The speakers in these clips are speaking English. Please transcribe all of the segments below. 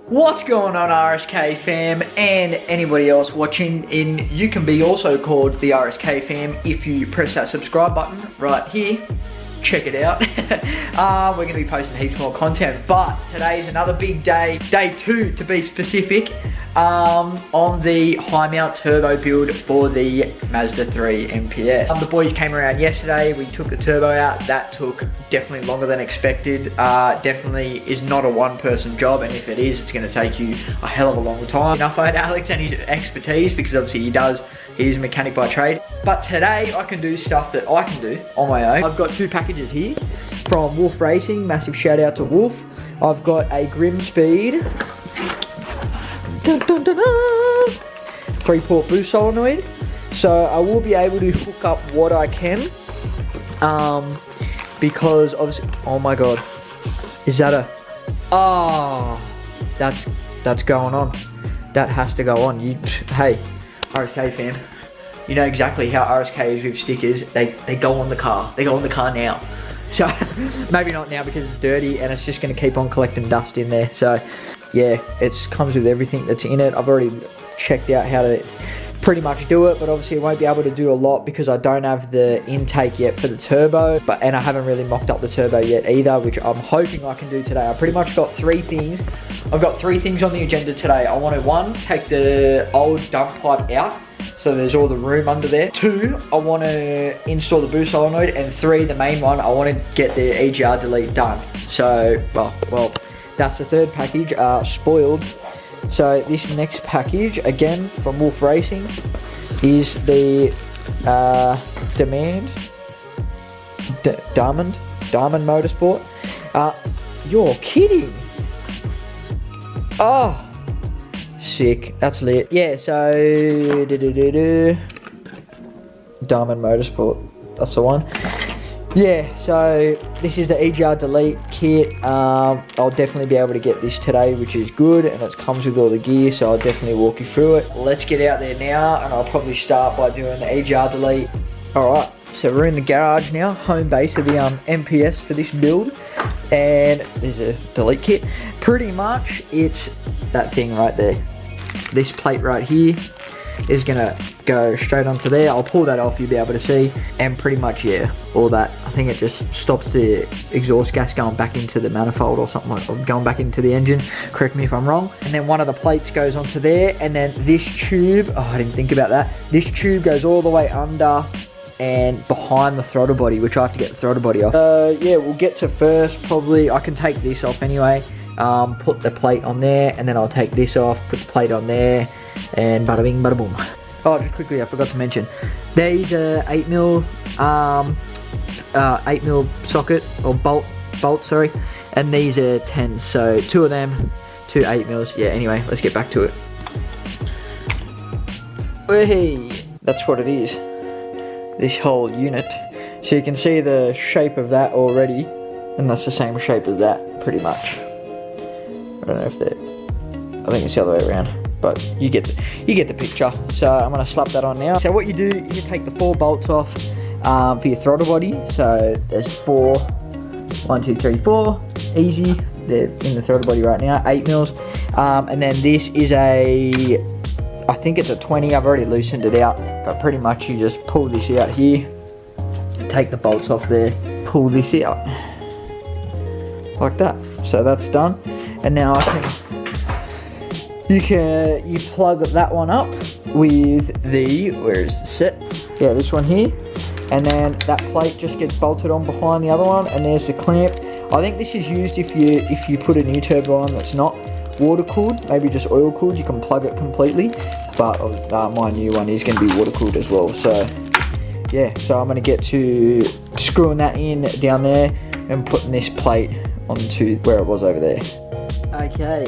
What's going on, RSK fam, and anybody else watching? You can be also called the RSK fam if you press that subscribe button right here. Check it out. We're going to be posting heaps more content, but today's another big day, day 2 to be specific, on the high mount turbo build for the Mazda 3 MPS. The boys came around yesterday, we took the turbo out. That took definitely longer than expected. Definitely is not a one-person job, and if it is, it's going to take you a hell of a long time. Enough about Alex and his expertise, because obviously he's a mechanic by trade. But today I can do stuff that I can do on my own. I've got 2 packages here from Wolf Racing. Massive shout out to Wolf. I've got a Grim Speed 3-port boost solenoid. So I will be able to hook up what I can. Because obviously, oh my god. Is that a, that's going on. That has to go on. Hey, RSK fam, you know exactly how RSK is with stickers. They go on the car. They go on the car now. So maybe not now because it's dirty and it's just going to keep on collecting dust in there. So yeah, it comes with everything that's in it. I've already checked out how to pretty much do it, but obviously I won't be able to do a lot because I don't have the intake yet for the turbo, and I haven't really mocked up the turbo yet either, which I'm hoping I can do today. I pretty much got 3 things. I've got 3 things on the agenda today. I want to, 1, take the old dump pipe out, so there's all the room under there. 2, I want to install the boost solenoid, and 3, the main one, I want to get the EGR delete done. So, well, that's the 3rd package, spoiled. So this next package, again from Wolf Racing, is the Diamond Motorsport. You're kidding. Oh, sick. That's lit. Yeah, so Diamond Motorsport, that's the one. Yeah, so this is the EGR delete kit. I'll definitely be able to get this today, which is good, and it comes with all the gear, so I'll definitely walk you through it. Let's get out there now, and I'll probably start by doing the EGR delete. Alright, so we're in the garage now, home base of the MPS for this build, and there's a delete kit. Pretty much, it's that thing right there. This plate right here is gonna go straight onto there. I'll pull that off, you'll be able to see, and pretty much, yeah, all that. I think it just stops the exhaust gas going back into the manifold or something, or going back into the engine. Correct me if I'm wrong. And then one of the plates goes onto there, and then this tube, oh, I didn't think about that. This tube goes all the way under and behind the throttle body, which I have to get the throttle body off. Yeah, we'll get to first, probably, I can take this off anyway. Put the plate on there, and then I'll take this off, put the plate on there, and bada bing, bada boom. Oh, just quickly, I forgot to mention, these are 8mm socket, or bolt, sorry, and these are 10s, so 2 of them, 2 8mm. Yeah, anyway, let's get back to it. Hey, that's what it is, this whole unit. So you can see the shape of that already, and that's the same shape as that, pretty much. I don't know if they're, I think it's the other way around, but you get the picture. So I'm gonna slap that on now. So what you do, you take the 4 bolts off for your throttle body. So there's 4, 1, 2, 3, 4, easy. They're in the throttle body right now, 8mm. And then this is a, I think it's a 20. I've already loosened it out, but pretty much you just pull this out here, take the bolts off there, pull this out like that. So that's done. And now you plug that one up with the, where is the set? Yeah, this one here. And then that plate just gets bolted on behind the other one, and there's the clamp. I think this is used if you put a new turbo on that's not water cooled, maybe just oil cooled, you can plug it completely. But my new one is going to be water cooled as well. So yeah, so I'm going to get to screwing that in down there and putting this plate onto where it was over there. Okay,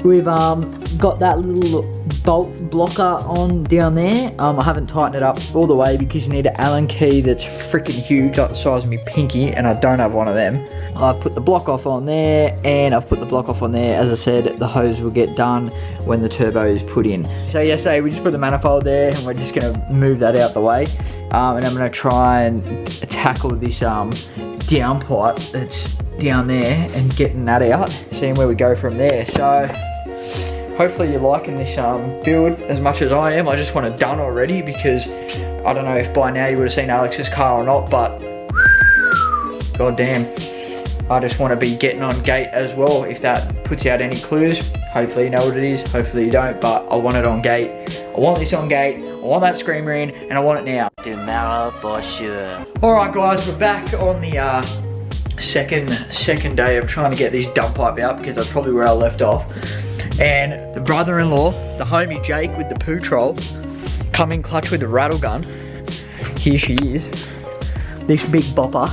we've got that little bolt blocker on down there. I haven't tightened it up all the way because you need an Allen key that's freaking huge, like the size of my pinky, and I don't have one of them. I've put the block off on there, and I've put the block off on there. As I said, the hose will get done when the turbo is put in. So yesterday we just put the manifold there, and we're just gonna move that out the way. And I'm gonna try and tackle this down pipe that's down there and getting that out, seeing where we go from there. So hopefully you're liking this build as much as I am. I just want it done already because I don't know if by now you would have seen Alex's car or not, but god damn, I just want to be getting on gate as well. If that puts out any clues, hopefully you know what it is, hopefully you don't, but I want it on gate. I want this on gate, I want that screamer in, and I want it now. Tomorrow for sure. Alright guys, we're back on the second day of trying to get this dump pipe out because that's probably where I left off. And the brother-in-law, the homie Jake with the poo troll, come in clutch with the rattle gun. Here she is. This big bopper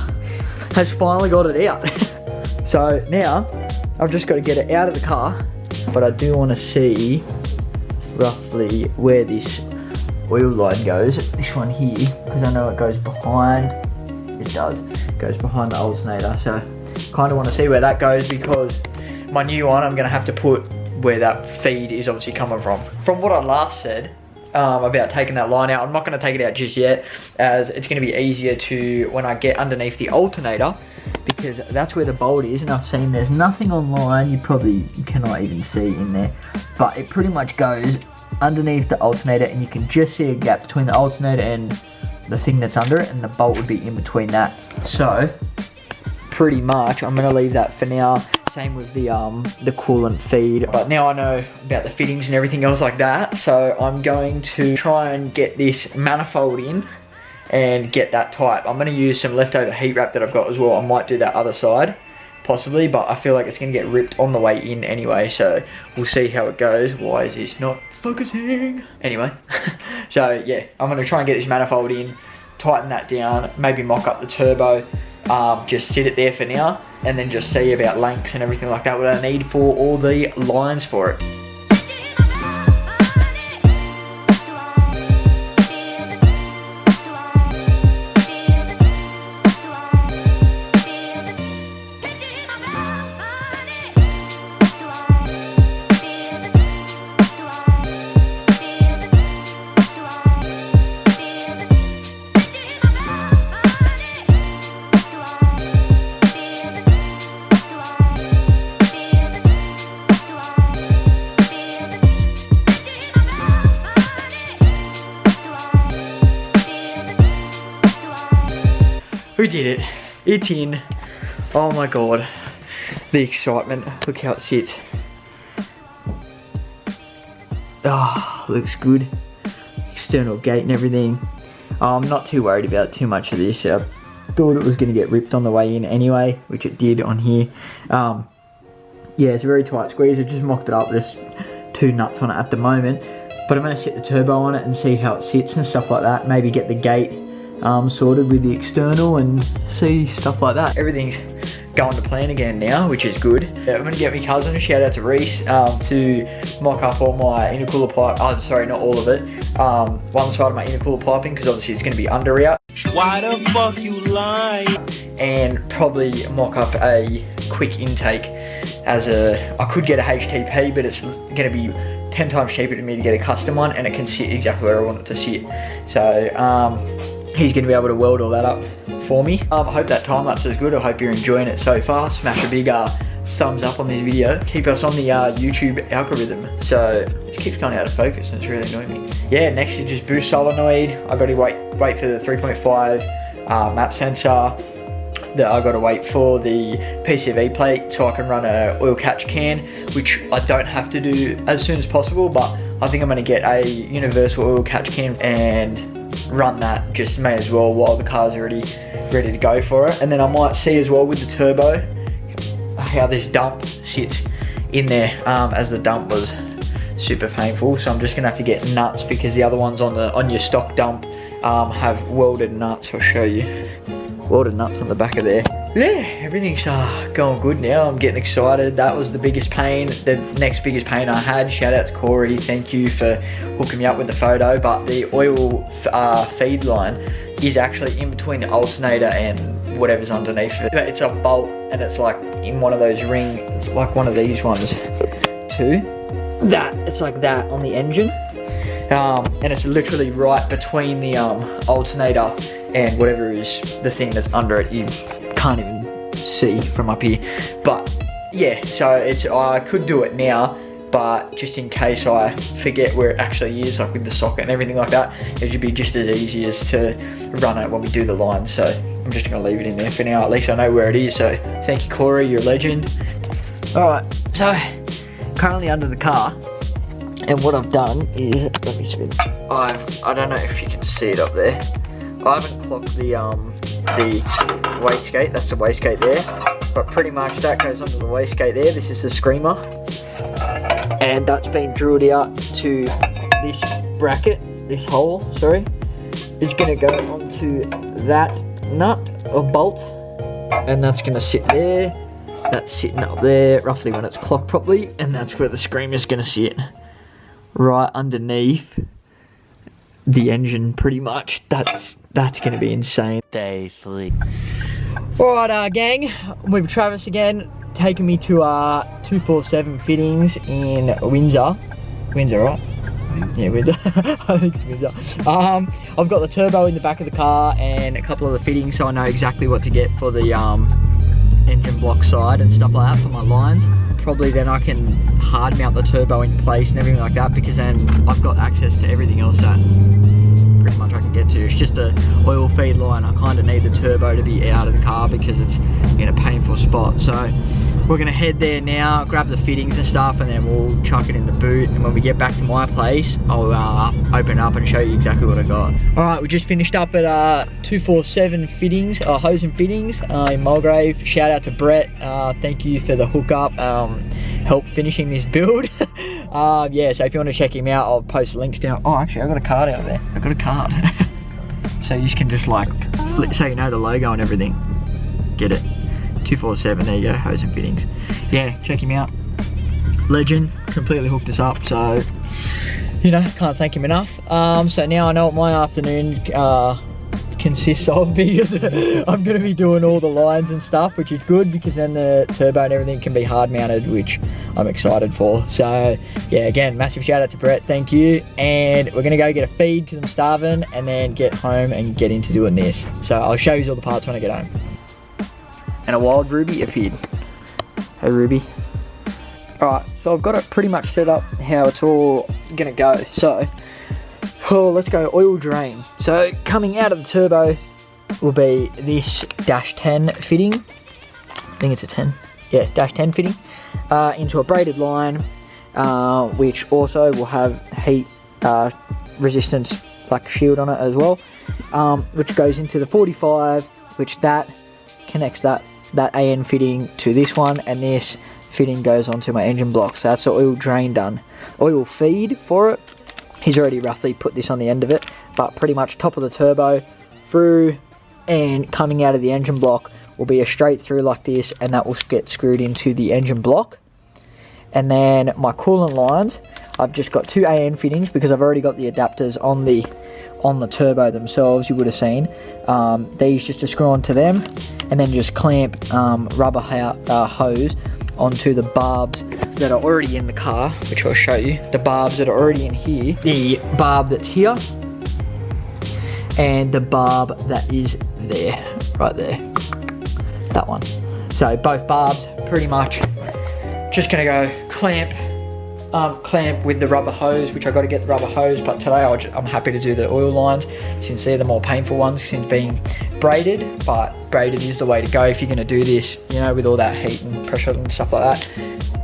has finally got it out. So now I've just got to get it out of the car, but I do want to see roughly where this oil line goes. This one here, because I know it goes behind. It does. It goes behind the alternator. So kind of want to see where that goes because my new one, I'm going to have to put where that feed is obviously coming from. From what I last said about taking that line out, I'm not going to take it out just yet, as it's going to be easier to when I get underneath the alternator, because that's where the bolt is, and I've seen there's nothing online, you probably cannot even see in there, but it pretty much goes underneath the alternator, and you can just see a gap between the alternator and the thing that's under it, and the bolt would be in between that. So pretty much I'm going to leave that for now. Same with the coolant feed, but now I know about the fittings and everything else like that, so I'm going to try and get this manifold in and get that tight. I'm going to use some leftover heat wrap that I've got as well. I might do that other side possibly, but I feel like it's going to get ripped on the way in anyway, so we'll see how it goes. Why is this not focusing? Anyway, so yeah, I'm going to try and get this manifold in, tighten that down, maybe mock up the turbo, just sit it there for now, and then just see about lengths and everything like that, what I need for all the lines for it. We did it. It's in. Oh my god. The excitement. Look how it sits. Ah, oh, looks good. External gate and everything. I'm not too worried about too much of this. I thought it was going to get ripped on the way in anyway, which it did on here. Yeah, it's a very tight squeeze. I just mocked it up. There's 2 nuts on it at the moment. But I'm going to set the turbo on it and see how it sits and stuff like that. Maybe get the gate sorted with the external and see stuff like that. Everything's going to plan again now, which is good. I'm going to get my cousin, shout out to Reese, to mock up all my intercooler pipe. Oh, sorry, not all of it. One side of my intercooler piping, because obviously it's going to be under out. Why the fuck you lying? And probably mock up a quick intake as I could get a HTP, but it's going to be 10 times cheaper to me to get a custom one, and it can sit exactly where I want it to sit. So, he's going to be able to weld all that up for me. I hope that time lapse is good. I hope you're enjoying it so far. Smash a big thumbs up on this video. Keep us on the YouTube algorithm. So it keeps going out of focus and it's really annoying me. Yeah, next is just boost solenoid. I got to wait for the 3.5 map sensor. I got to wait for the PCV plate so I can run a oil catch can, which I don't have to do as soon as possible, but I think I'm going to get a universal oil catch can and run that, just may as well while the car's already ready to go for it. And then I might see as well with the turbo how this dump sits in there, as the dump was super painful, so I'm just gonna have to get nuts because the other ones on your stock dump have welded nuts. I'll show you. Welded nuts on the back of there. yeah, everything's going good now. I'm getting excited. That was the biggest pain. The next biggest pain I had. Shout out to Corey. Thank you for hooking me up with the photo. But the oil feed line is actually in between the alternator and whatever's underneath it. It's a bolt and it's like in one of those rings. It's like one of these ones too. It's like that on the engine. And it's literally right between the alternator and whatever is the thing that's under it. You can't even see from up here, but yeah, so I could do it now, but just in case I forget where it actually is, like with the socket and everything like that, it should be just as easy as to run it when we do the line. So I'm just gonna leave it in there for now. At least I know where it is. So thank you, Corey, you're a legend. All right, so currently under the car, and what I've done is, let me spin. I don't know if you can see it up there. I haven't clocked the wastegate. That's the wastegate there, but pretty much that goes under the wastegate there. This is the screamer, and that's been drilled out to this bracket, this hole, sorry. It's gonna go onto that nut or bolt, and that's gonna sit there. That's sitting up there, roughly when it's clocked properly, and that's where the screamer's gonna sit, right underneath the engine, pretty much. That's gonna be insane. Day 3. Alright, gang, with Travis again, taking me to 247 fittings in Windsor. Windsor, right? Yeah, Windsor. I think it's Windsor. I've got the turbo in the back of the car and a couple of the fittings, so I know exactly what to get for the engine block side and stuff like that for my lines. Probably then I can hard mount the turbo in place and everything like that, because then I've got access to everything else that pretty much I can get to. It's just the oil feed line. I kind of need the turbo to be out of the car because it's in a painful spot. So we're gonna head there now, grab the fittings and stuff, and then we'll chuck it in the boot. And when we get back to my place, I'll open it up and show you exactly what I got. All right, we just finished up at 247 fittings, hose and fittings in Mulgrave. Shout out to Brett. Thank you for the hookup, help finishing this build. Yeah, so if you want to check him out, I'll post links down. Oh, actually, I've got a card out there. I've got a card. So you can just like flip, so you know the logo and everything. Get it. 247, there you go, hose and fittings. Yeah, check him out. Legend, completely hooked us up, so, you know, can't thank him enough. So now I know what my afternoon consists of, because I'm going to be doing all the lines and stuff, which is good, because then the turbo and everything can be hard mounted, which I'm excited for. So yeah, again, massive shout out to Brett, thank you. And we're going to go get a feed because I'm starving, and then get home and get into doing this. So I'll show you all the parts when I get home. And a wild Ruby appeared. Hey Ruby. Alright, so I've got it pretty much set up how it's all gonna go. So, let's go oil drain. So coming out of the turbo will be this -10 fitting. I think it's a 10. Yeah, -10 fitting. Into a braided line, which also will have heat resistance like shield on it as well. Which goes into the 45, which that connects that AN fitting to this one, and this fitting goes onto my engine block. So that's the oil drain done. Oil feed for it, he's already roughly put this on the end of it, but pretty much top of the turbo through and coming out of the engine block will be a straight through like this, and that will get screwed into the engine block. And then my coolant lines, I've just got 2 AN fittings because I've already got the adapters on the turbo themselves, you would have seen. These just to screw onto them, and then just clamp rubber hose onto the barbs that are already in the car, which I'll show you. The barbs that are already in here, the barb that's here, and the barb that is there, right there, that one. So both barbs pretty much just gonna go clamp with the rubber hose, which I got to get the rubber hose, but today I'm happy to do the oil lines since they're the more painful ones since being braided. But braided is the way to go if you're going to do this, you know, with all that heat and pressure and stuff like that.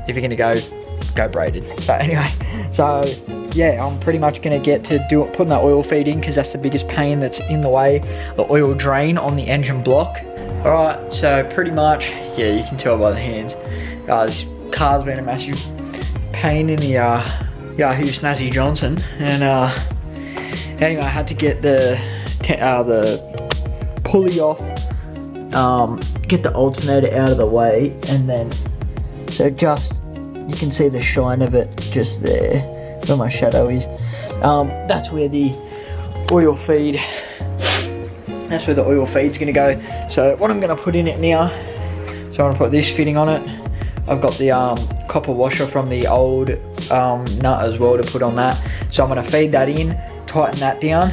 If you're going to go braided. But anyway, so yeah, I'm pretty much going to get to putting that oil feed in, because that's the biggest pain that's in the way, the oil drain on the engine block. Alright, so pretty much, yeah, you can tell by the hands, this car's been a massive pain in the Yahoo Snazzy Johnson, and anyway, I had to get the pulley off, get the alternator out of the way, and then, so just, you can see the shine of it just there, where my shadow is. That's where the oil feed, that's where the oil feed's gonna go. So what I'm gonna put in it now, so I'm gonna put this fitting on it. I've got the copper washer from the old nut as well to put on that. So I'm gonna feed that in, tighten that down,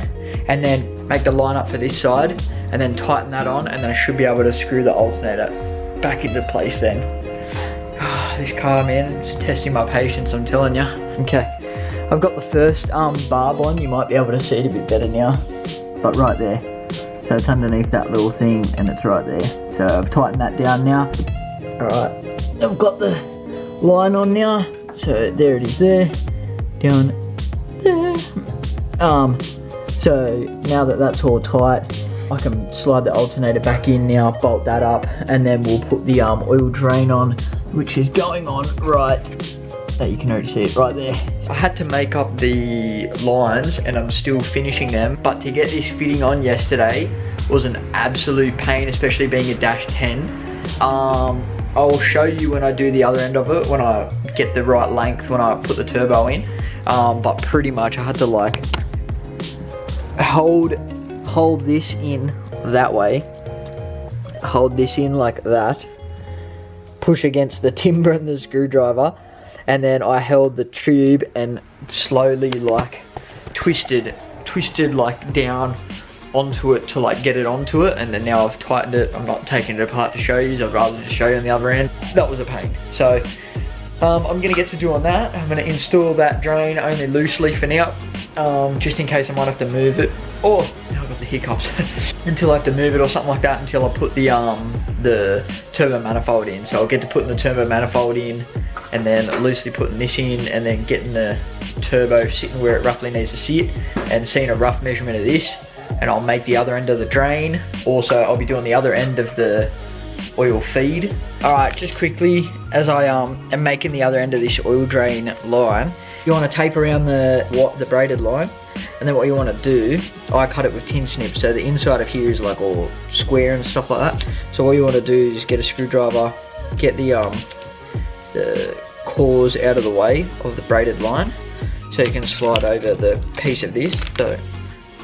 and then make the line up for this side, and then tighten that on, and then I should be able to screw the alternator back into place then. This car, man, it's testing my patience, I'm telling you. Okay, I've got the first barb on. You might be able to see it a bit better now, but right there. So it's underneath that little thing, and it's right there. So I've tightened that down now. All right, I've got the line on now. So there it is there, down there. So now that that's all tight, I can slide the alternator back in now, bolt that up, and then we'll put the oil drain on, which is going on right, you can already see it right there. I had to make up the lines and I'm still finishing them, but to get this fitting on yesterday was an absolute pain, especially being a dash 10. I'll show you when I do the other end of it, when I get the right length, when I put the turbo in, but pretty much I had to like hold this in that way, hold this in like that, push against the timber and the screwdriver, and then I held the tube and slowly like twisted like down onto it to like get it onto it, and then now I've tightened it. I'm not taking it apart to show you, I'd rather just show you on the other end. That was a pain. So I'm gonna get to doing that. I'm gonna install that drain only loosely for now, just in case I might have to move it, or I've got the hiccups until I have to move it or something like that, until I put the turbo manifold in. So I'll get to putting the turbo manifold in, and then loosely putting this in, and then getting the turbo sitting where it roughly needs to sit, and seeing a rough measurement of this, and I'll make the other end of the drain. Also, I'll be doing the other end of the oil feed. Alright, just quickly, as I am making the other end of this oil drain line, you want to tape around the braided line, and then what you want to do, I cut it with tin snips, so the inside of here is like all square and stuff like that. So all you want to do is get a screwdriver, get the cores out of the way of the braided line, so you can slide over the piece of this. So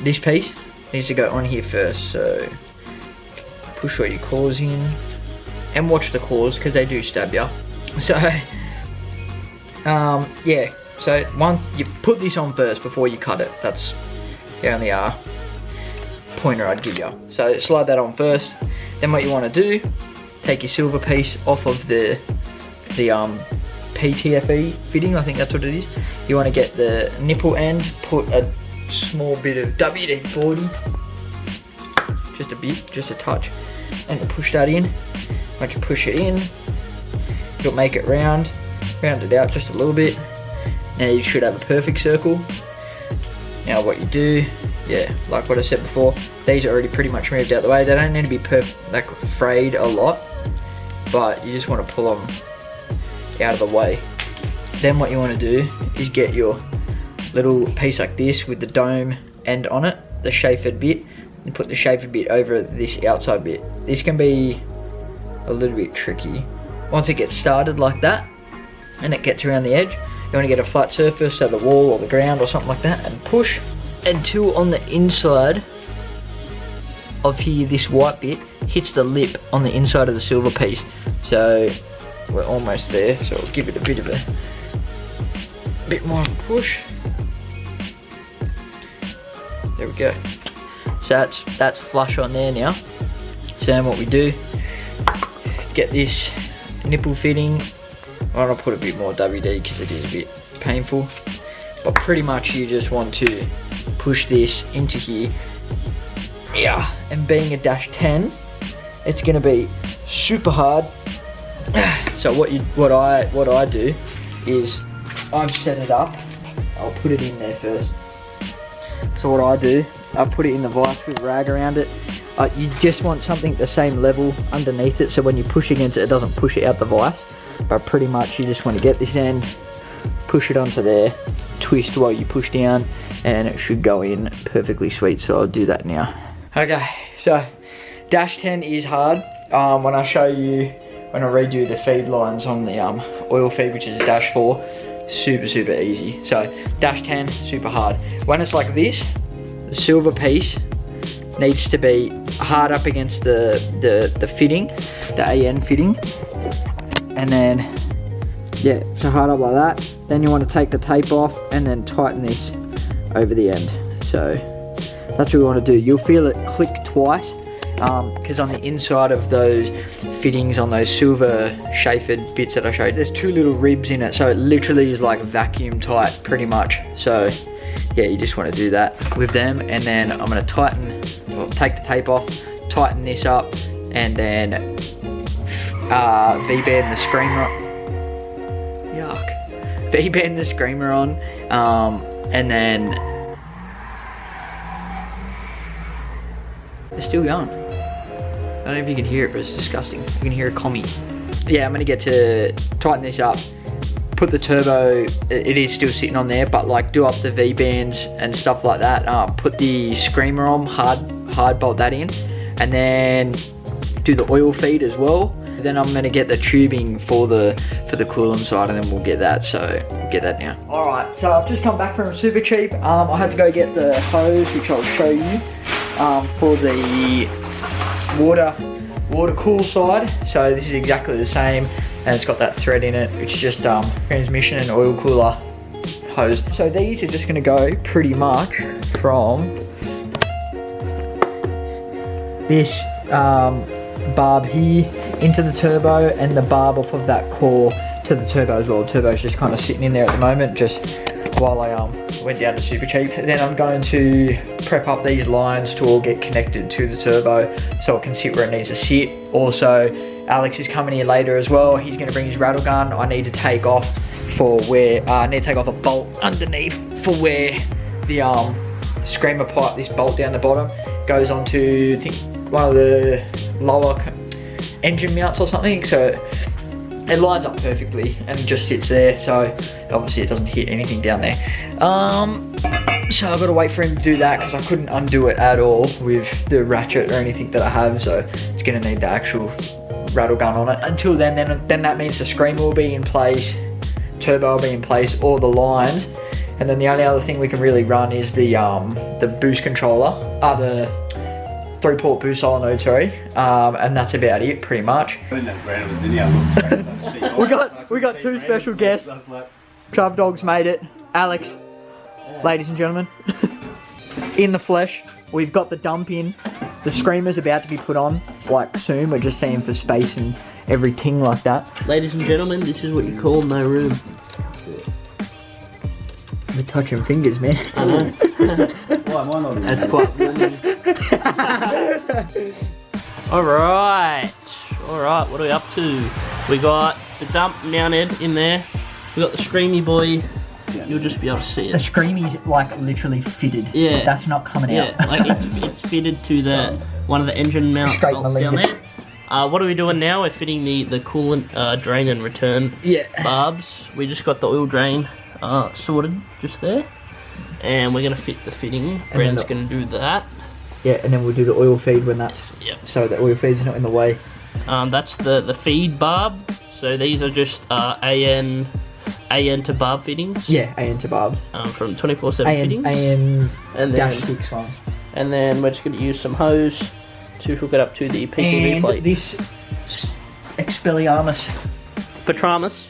this piece needs to go on here first, so push all your cores in, and watch the cores because they do stab you. So yeah, so once you put this on first before you cut it, that's the only pointer I'd give you. So slide that on first. Then what you want to do, take your silver piece off of the PTFE fitting, I think that's what it is. You want to get the nipple end, put a small bit of WD-40, just a bit, just a touch, and you push that in. Once you push it in, you'll make it round it out just a little bit. Now you should have a perfect circle. Now what you do, yeah, like what I said before, these are already pretty much moved out the way. They don't need to be like frayed a lot, but you just want to pull them out of the way. Then what you want to do is get your little piece like this with the dome end on it, the chamfered bit, and put the chamfered bit over this outside bit. This can be a little bit tricky. Once it gets started like that and it gets around the edge, you want to get a flat surface, so the wall or the ground or something like that, and push until on the inside of here, this white bit hits the lip on the inside of the silver piece. So we're almost there, so I'll give it a bit more of a push. There we go. So that's flush on there now. So then what we do, get this nipple fitting. I'll put a bit more WD because it is a bit painful, but pretty much you just want to push this into here. Yeah, and being a dash 10, it's gonna be super hard. So what I do is I've set it up. I'll put it in there first. So what I do, I put it in the vise with a rag around it. You just want something the same level underneath it, so when you push against it, it doesn't push it out the vise. But pretty much you just want to get this end, push it onto there, twist while you push down, and it should go in perfectly sweet. So I'll do that now. Okay, so dash 10 is hard. when I show you, when I read you the feed lines on the oil feed, which is a dash 4, super easy. So dash 10, super hard. When it's like this, the silver piece needs to be hard up against the fitting, the AN fitting, and then yeah, so hard up like that. Then you want to take the tape off and then tighten this over the end. So that's what we want to do. You'll feel it click twice, because on the inside of those fittings, on those silver chaffered bits that I showed, there's 2 little ribs in it, so it literally is like vacuum tight pretty much. So yeah, you just want to do that with them. And then I'm going to tighten, well, take the tape off, tighten this up, and then V-band the screamer. Yuck. V-band the screamer on, and then it's still going. I don't know if you can hear it, but it's disgusting. You can hear a commie. Yeah, I'm gonna get to tighten this up, put the turbo, it is still sitting on there, but like do up the V-bands and stuff like that. Put the screamer on, hard bolt that in, and then do the oil feed as well. Then I'm gonna get the tubing for the coolant side, and then we'll get that. So we'll get that now. All right, so I've just come back from Super Cheap. I had to go get the hose, which I'll show you, for the water cool side. So this is exactly the same, and it's got that thread in it, which is just transmission and oil cooler hose. So these are just gonna go pretty much from this barb here into the turbo, and the barb off of that core to the turbo as well. The turbo's just kind of sitting in there at the moment, just while I went down to Super Cheap. Then I'm going to prep up these lines to all get connected to the turbo so it can sit where it needs to sit. Also, Alex is coming in later as well. He's going to bring his rattle gun. I need to take off for where I need to take off a bolt underneath for where the screamer pipe, this bolt down the bottom, goes onto, I think, one of the lower engine mounts or something. So it lines up perfectly and just sits there, so obviously it doesn't hit anything down there. So I've got to wait for him to do that, because I couldn't undo it at all with the ratchet or anything that I have, so it's going to need the actual rattle gun on it. Until then that means the screamer will be in place, turbo will be in place, all the lines, and then the only other thing we can really run is the boost controller, the 3-port boost solenoid, sorry, and that's about it, pretty much. we got 2 special guests. Trav Dog's made it. Alex, ladies and gentlemen, in the flesh. We've got the dump in. The screamer's about to be put on, like soon. We're just seeing for space and everything like that. Ladies and gentlemen, this is what you call my room. We're touching fingers, man. I know. Why am I not in That's quite Alright, what are we up to? We got the dump mounted in there. We got the screamy boy. You'll just be able to see it. The screamy's like literally fitted. Yeah. That's not coming out. Like it's fitted to the one of the engine mount bolts down there. What are we doing now? We're fitting the coolant drain and return barbs. We just got the oil drain sorted just there. And we're going to fit the fitting. Brandon's going to do that. Yeah, and then we'll do the oil feed when that's... So the oil feed's not in the way. That's the feed barb. So these are just AN to barb fittings. Yeah, AN to barbs. From 24/7 fittings. AN and then, -6 ones. And then we're just going to use some hose to hook it up to the PCV plate. This Expelliarmus Patronus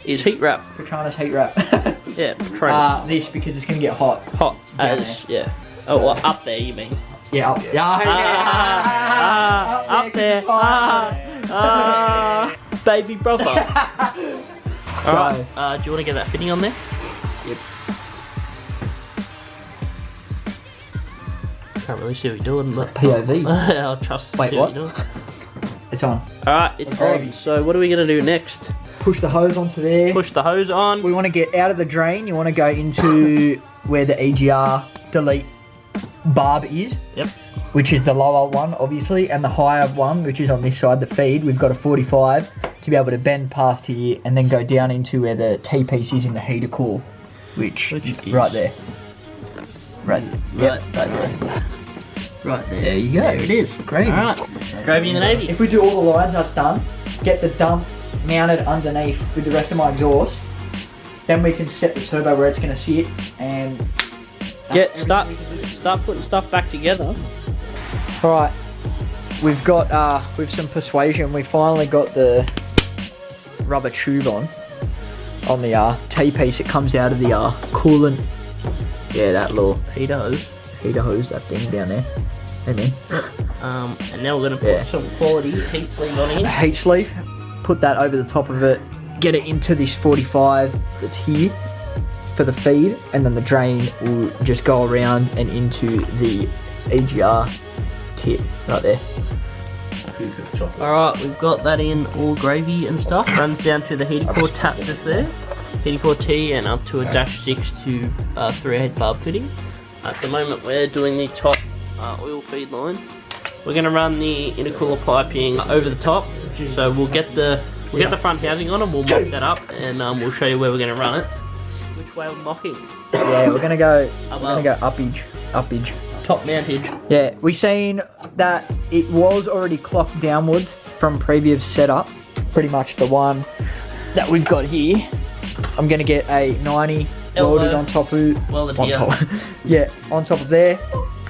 is heat wrap. Patronus heat wrap. Yeah, Patronus. This because it's going to get hot. Hot as, yeah. Oh, well, up there you mean? Yeah, up there. Up there. Baby brother. Alright, do you want to get that fitting on there? Yep. Can't really see what you're doing, but POV. I'll trust. Wait, what? It's on. Alright, it's on. So what are we going to do next? Push the hose onto there. Push the hose on. We want to get out of the drain. You want to go into where the EGR delete barb is. Yep. Which is the lower one, obviously, and the higher one, which is on this side, the feed. We've got a 45 to be able to bend past here and then go down into where the T-piece is in the heater core, which is right there. Right there. right there. There you go. There it is. Gravy. Alright, gravy in the navy. If we do all the lines, that's done. Get the dump mounted underneath with the rest of my exhaust. Then we can set the turbo where it's going to sit and Start putting stuff back together. Alright, we've got, with some persuasion, we finally got the rubber tube on the T-piece. It comes out of the coolant. Yeah, that little Heater hose. that thing down there. Hey man. And now we're going to put some quality heat sleeve on it. Heat sleeve, put that over the top of it, get it into this 45 that's here for the feed, and then the drain will just go around and into the EGR tip right there. Alright, we've got that in, all gravy and stuff. Runs down to the heater core tap just there. Heater core T and up to a -6 to 3/8 barb fitting. At the moment we're doing the top oil feed line. We're going to run the intercooler piping over the top. So we'll get the front housing on and we'll mock that up, and we'll show you where we're going to run it. Which way we're mocking? Yeah, we're gonna go uppage. Top mountage. Yeah, we seen that it was already clocked downwards from previous setup. Pretty much the one that we've got here. I'm gonna get a 90 welded on top of yeah, on top of there,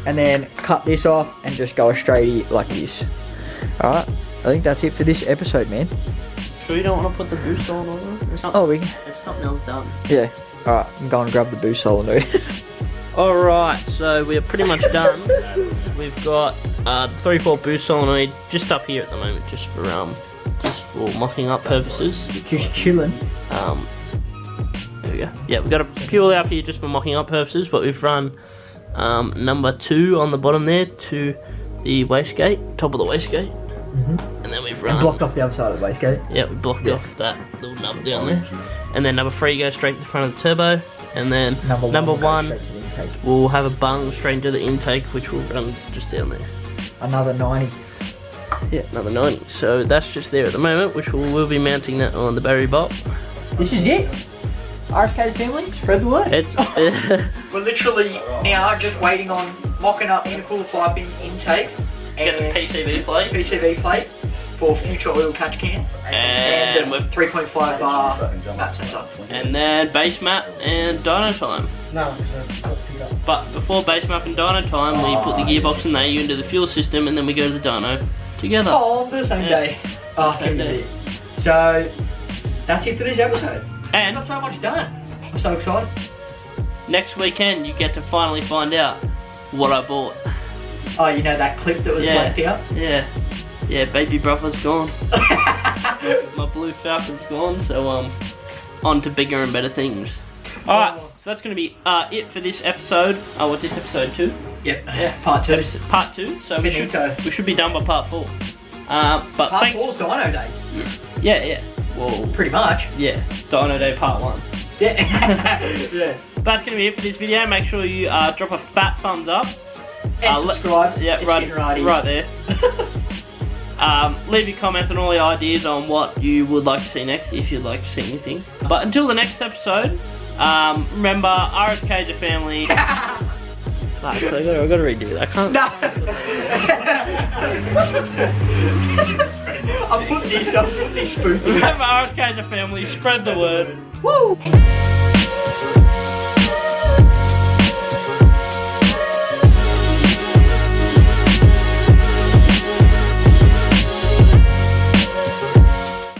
and then cut this off and just go straight like this. Alright, I think that's it for this episode, man. Sure you don't want to put the boost on or something? Oh, we can. There's something else done. Yeah. Alright, I'm going to grab the boost solenoid. Alright, so we're pretty much done. We've got the 3/4 boost solenoid just up here at the moment, just for mocking up purposes. Just chilling. There we go. Yeah, we've got a purely up here just for mocking up purposes, but we've run number 2 on the bottom there to the wastegate, top of the wastegate. And then we've run... And blocked off the other side of the wastegate. Yeah, we blocked off that little nub down there. And then number 3 goes straight to the front of the turbo. And then number one we'll have a bung straight into the intake, which will run just down there. Another 90. Yeah, another 90. So that's just there at the moment, which we'll be mounting that on the battery bolt. This is it. RSK family, spread the word. It's We're literally now just waiting on mocking up intercooler piping intake. Get the PCV plate for future oil catch can, and with 3.5 bar map sensor. And then base map and dyno time. No. But before base map and dyno time, we put the gearbox and the AU into the fuel system, and then we go to the dyno together. Oh, for the same day. Oh, same day. So that's it for this episode. And we've got so much done. I'm so excited. Next weekend, you get to finally find out what I bought. Oh, you know that clip that was blacked out? Yeah. Yeah, baby brother's gone. My blue falcon's gone, so on to bigger and better things. Alright, so that's going to be it for this episode. What's this, episode 2? Yep, yeah. Part 2. Part 2, so we should be done by part 4. But part 4's Dyno Day. Yeah. Well, pretty much. Yeah, Dyno Day part 1. Yeah. Yeah. But that's going to be it for this video. Make sure you drop a fat thumbs up. And subscribe. Yeah, right there. Leave your comments and all your ideas on what you would like to see next, if you'd like to see anything. But until the next episode, remember, RSK is a family. Fuck, I gotta redo that. I can't. No. I'm putting this spoon. Remember, RSK is a family. Spread the word. Woo!